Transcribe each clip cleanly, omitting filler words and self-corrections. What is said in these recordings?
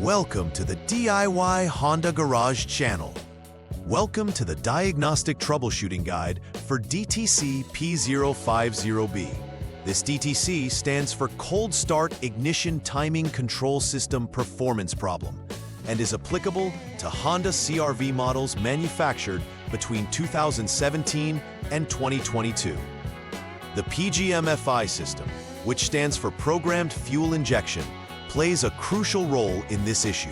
Welcome to the DIY Honda Garage channel. Welcome to the Diagnostic Troubleshooting Guide for DTC P050B. This DTC stands for Cold Start Ignition Timing Control System Performance Problem and is applicable to Honda CRV models manufactured between 2017 and 2022. The PGMFI system, which stands for Programmed Fuel Injection, plays a crucial role in this issue.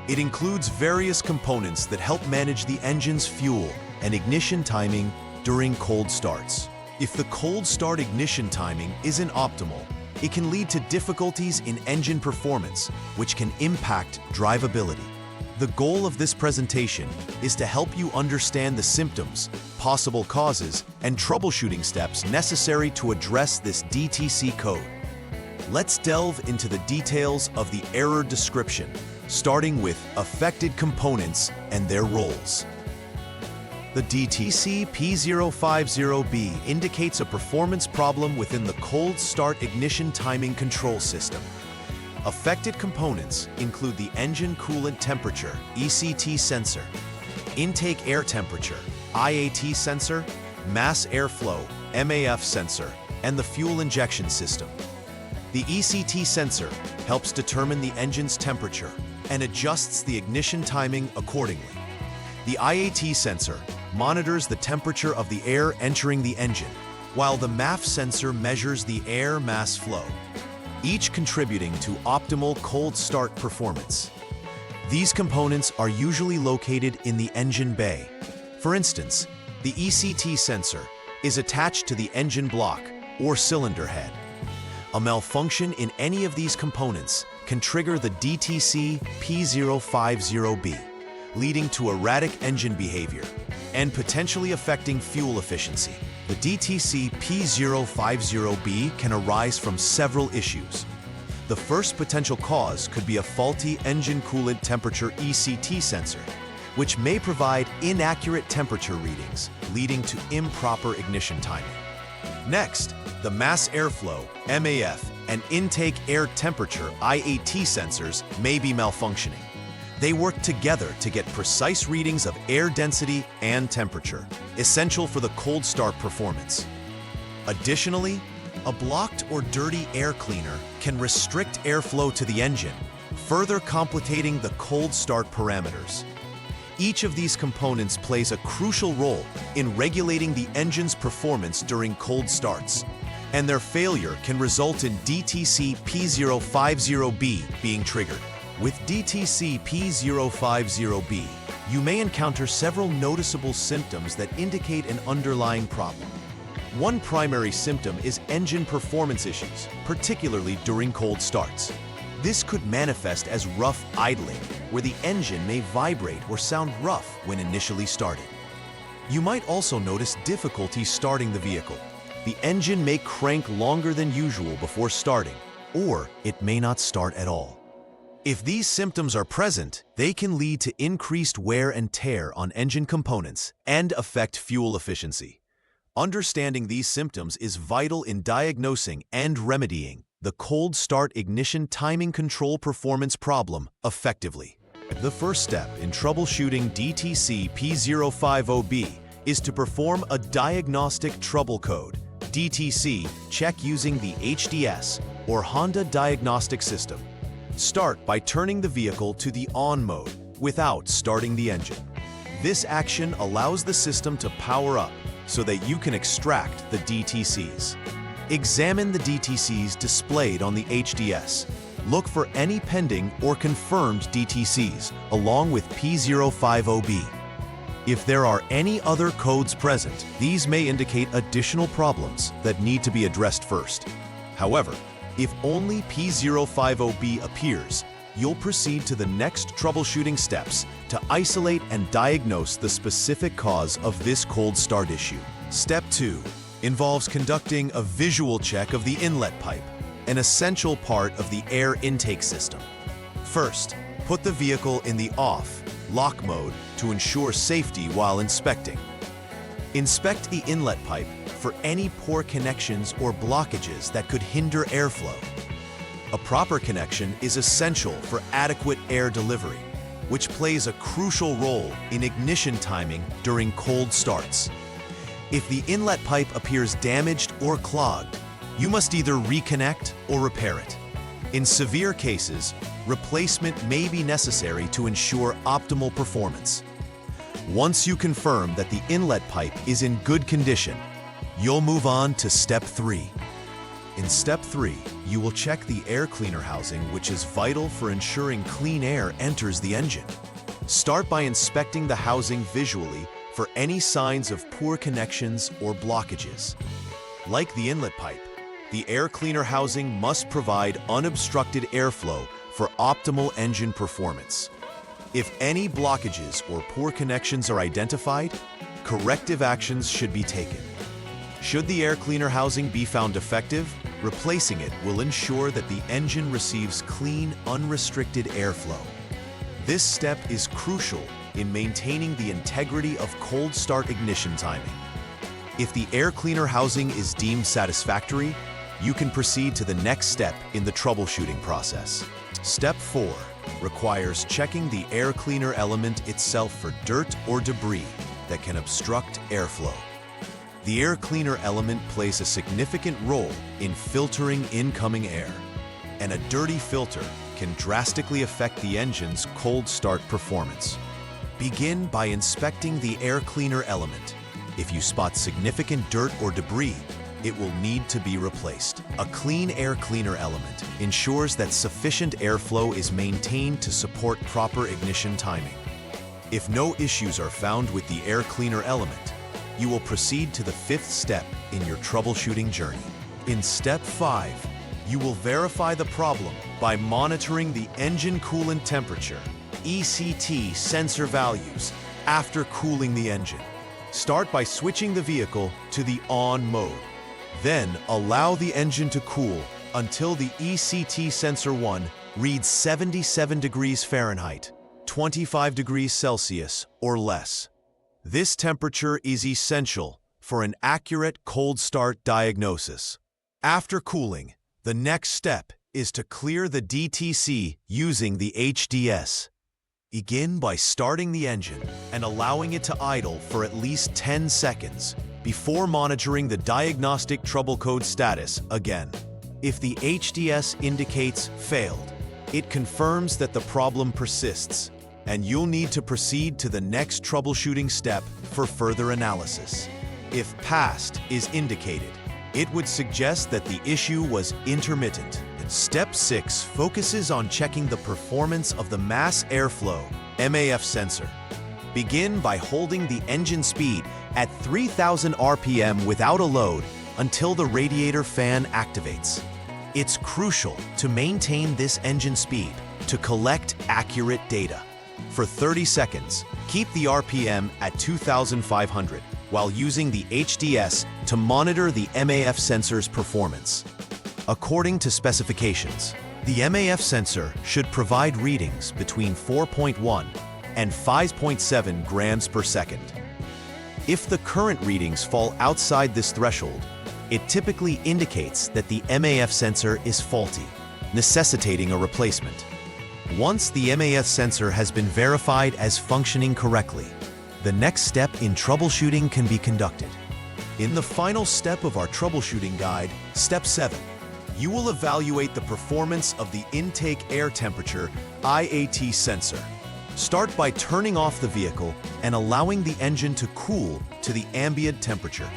It includes various components that help manage the engine's fuel and ignition timing during cold starts. If the cold start ignition timing isn't optimal, it can lead to difficulties in engine performance, which can impact drivability. The goal of this presentation is to help you understand the symptoms, possible causes, and troubleshooting steps necessary to address this DTC code. Let's delve into the details of the error description, starting with affected components and their roles. The DTC P050B indicates a performance problem within the cold start ignition timing control system. Affected components include the Engine Coolant Temperature (ECT) sensor, Intake Air Temperature (IAT) sensor, Mass Airflow (MAF) sensor, and the Fuel Injection System. The ECT sensor helps determine the engine's temperature and adjusts the ignition timing accordingly. The IAT sensor monitors the temperature of the air entering the engine, while the MAF sensor measures the air mass flow, each contributing to optimal cold start performance. These components are usually located in the engine bay. For instance, the ECT sensor is attached to the engine block or cylinder head. A malfunction in any of these components can trigger the DTC P050B, leading to erratic engine behavior and potentially affecting fuel efficiency. The DTC P050B can arise from several issues. The first potential cause could be a faulty Engine Coolant Temperature (ECT) sensor, which may provide inaccurate temperature readings, leading to improper ignition timing. Next, the Mass Airflow (MAF) and Intake Air Temperature (IAT) sensors may be malfunctioning. They work together to get precise readings of air density and temperature, essential for the cold start performance. Additionally, a blocked or dirty air cleaner can restrict airflow to the engine, further complicating the cold start parameters. Each of these components plays a crucial role in regulating the engine's performance during cold starts, and their failure can result in DTC P050B being triggered. With DTC P050B, you may encounter several noticeable symptoms that indicate an underlying problem. One primary symptom is engine performance issues, particularly during cold starts. This could manifest as rough idling, where the engine may vibrate or sound rough when initially started. You might also notice difficulty starting the vehicle. The engine may crank longer than usual before starting, or it may not start at all. If these symptoms are present, they can lead to increased wear and tear on engine components and affect fuel efficiency. Understanding these symptoms is vital in diagnosing and remedying the cold start ignition timing control performance problem effectively. The first step in troubleshooting DTC P050B is to perform a diagnostic trouble code (DTC) check using the HDS or Honda Diagnostic System. Start by turning the vehicle to the on mode without starting the engine. This action allows the system to power up so that you can extract the DTCs. Examine the DTCs displayed on the HDS. Look for any pending or confirmed DTCs along with P050B. If there are any other codes present, these may indicate additional problems that need to be addressed first. However, if only P050B appears, you'll proceed to the next troubleshooting steps to isolate and diagnose the specific cause of this cold start issue. Step 2 involves conducting a visual check of the inlet pipe, an essential part of the air intake system. First, put the vehicle in the off/lock mode to ensure safety while inspecting. Inspect the inlet pipe for any poor connections or blockages that could hinder airflow. A proper connection is essential for adequate air delivery, which plays a crucial role in ignition timing during cold starts. If the inlet pipe appears damaged or clogged, you must either reconnect or repair it. In severe cases, replacement may be necessary to ensure optimal performance. Once you confirm that the inlet pipe is in good condition, you'll move on to Step 3. In Step 3, you will check the air cleaner housing, which is vital for ensuring clean air enters the engine. Start by inspecting the housing visually for any signs of poor connections or blockages. Like the inlet pipe, the air cleaner housing must provide unobstructed airflow for optimal engine performance. If any blockages or poor connections are identified, corrective actions should be taken. Should the air cleaner housing be found defective, replacing it will ensure that the engine receives clean, unrestricted airflow. This step is crucial in maintaining the integrity of cold start ignition timing. If the air cleaner housing is deemed satisfactory, you can proceed to the next step in the troubleshooting process. Step 4 requires checking the air cleaner element itself for dirt or debris that can obstruct airflow. The air cleaner element plays a significant role in filtering incoming air, and a dirty filter can drastically affect the engine's cold start performance. Begin by inspecting the air cleaner element. If you spot significant dirt or debris, it will need to be replaced. A clean air cleaner element ensures that sufficient airflow is maintained to support proper ignition timing. If no issues are found with the air cleaner element, you will proceed to the 5th step in your troubleshooting journey. In Step 5, you will verify the problem by monitoring the engine coolant temperature, ECT sensor values, after cooling the engine. Start by switching the vehicle to the on mode. Then allow the engine to cool until the ECT sensor 1 reads 77 degrees Fahrenheit, 25 degrees Celsius or less. This temperature is essential for an accurate cold start diagnosis. After cooling, the next step is to clear the DTC using the HDS. Begin by starting the engine and allowing it to idle for at least 10 seconds before monitoring the diagnostic trouble code status again. If the HDS indicates failed, it confirms that the problem persists, and you'll need to proceed to the next troubleshooting step for further analysis. If passed is indicated, it would suggest that the issue was intermittent. Step 6 focuses on checking the performance of the mass airflow (MAF) sensor. Begin by holding the engine speed at 3,000 RPM without a load until the radiator fan activates. It's crucial to maintain this engine speed to collect accurate data. For 30 seconds, keep the RPM at 2,500 while using the HDS to monitor the MAF sensor's performance. According to specifications, the MAF sensor should provide readings between 4.1 and 5.7 grams per second. If the current readings fall outside this threshold, it typically indicates that the MAF sensor is faulty, necessitating a replacement. Once the MAF sensor has been verified as functioning correctly, the next step in troubleshooting can be conducted. In the final step of our troubleshooting guide, Step 7, you will evaluate the performance of the intake air temperature IAT sensor. Start by turning off the vehicle and allowing the engine to cool to the ambient temperature.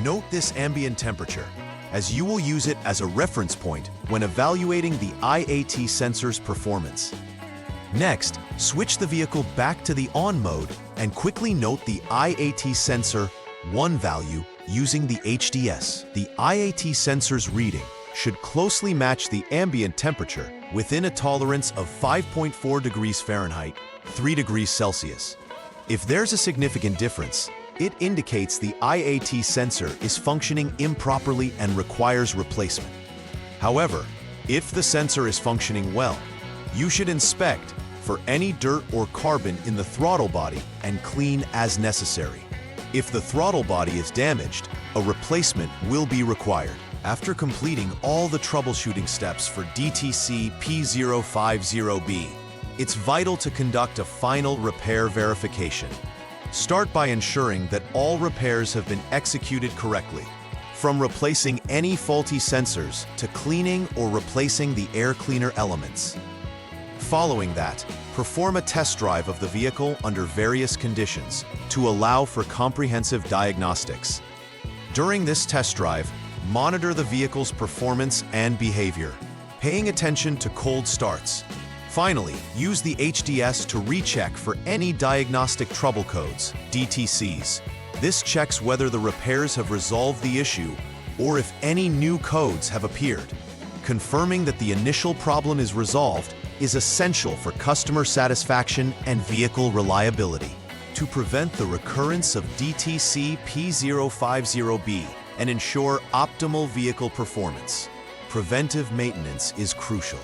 Note this ambient temperature, as you will use it as a reference point when evaluating the IAT sensor's performance. Next, switch the vehicle back to the on mode and quickly note the IAT sensor 1 value using the HDS. The IAT sensor's reading should closely match the ambient temperature within a tolerance of 5.4 degrees Fahrenheit, 3 degrees Celsius. If there's a significant difference, it indicates the IAT sensor is functioning improperly and requires replacement. However, if the sensor is functioning well, you should inspect for any dirt or carbon in the throttle body and clean as necessary. If the throttle body is damaged, a replacement will be required. After completing all the troubleshooting steps for DTC P050B, it's vital to conduct a final repair verification. Start by ensuring that all repairs have been executed correctly, from replacing any faulty sensors to cleaning or replacing the air cleaner elements. Following that, perform a test drive of the vehicle under various conditions to allow for comprehensive diagnostics. During this test drive, monitor the vehicle's performance and behavior, paying attention to cold starts. Finally, use the HDS to recheck for any diagnostic trouble codes, DTCs. This checks whether the repairs have resolved the issue or if any new codes have appeared. Confirming that the initial problem is resolved is essential for customer satisfaction and vehicle reliability. To prevent the recurrence of DTC P050B and ensure optimal vehicle performance, preventive maintenance is crucial.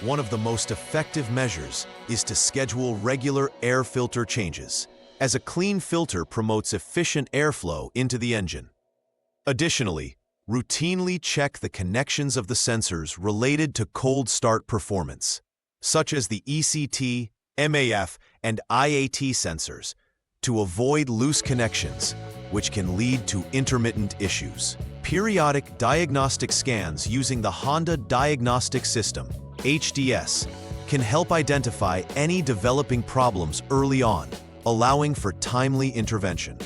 One of the most effective measures is to schedule regular air filter changes, as a clean filter promotes efficient airflow into the engine. Additionally, routinely check the connections of the sensors related to cold start performance, such as the ECT, MAF, and IAT sensors, to avoid loose connections, which can lead to intermittent issues. Periodic diagnostic scans using the Honda Diagnostic System, HDS, can help identify any developing problems early on, allowing for timely intervention.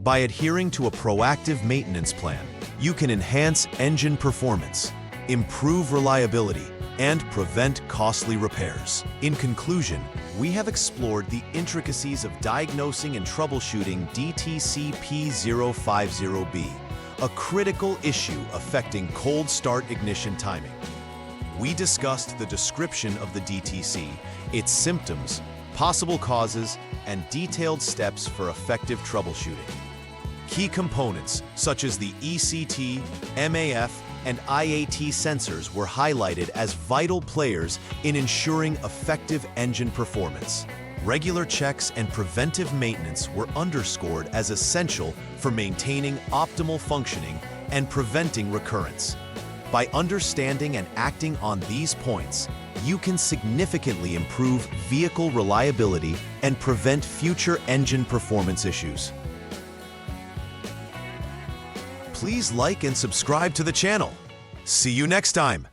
By adhering to a proactive maintenance plan, you can enhance engine performance, improve reliability, and prevent costly repairs. In conclusion, we have explored the intricacies of diagnosing and troubleshooting DTC P050B, a critical issue affecting cold start ignition timing. We discussed the description of the DTC, its symptoms, possible causes, and detailed steps for effective troubleshooting. Key components such as the ECT, MAF, and IAT sensors were highlighted as vital players in ensuring effective engine performance. Regular checks and preventive maintenance were underscored as essential for maintaining optimal functioning and preventing recurrence. By understanding and acting on these points, you can significantly improve vehicle reliability and prevent future engine performance issues. Please like and subscribe to the channel. See you next time.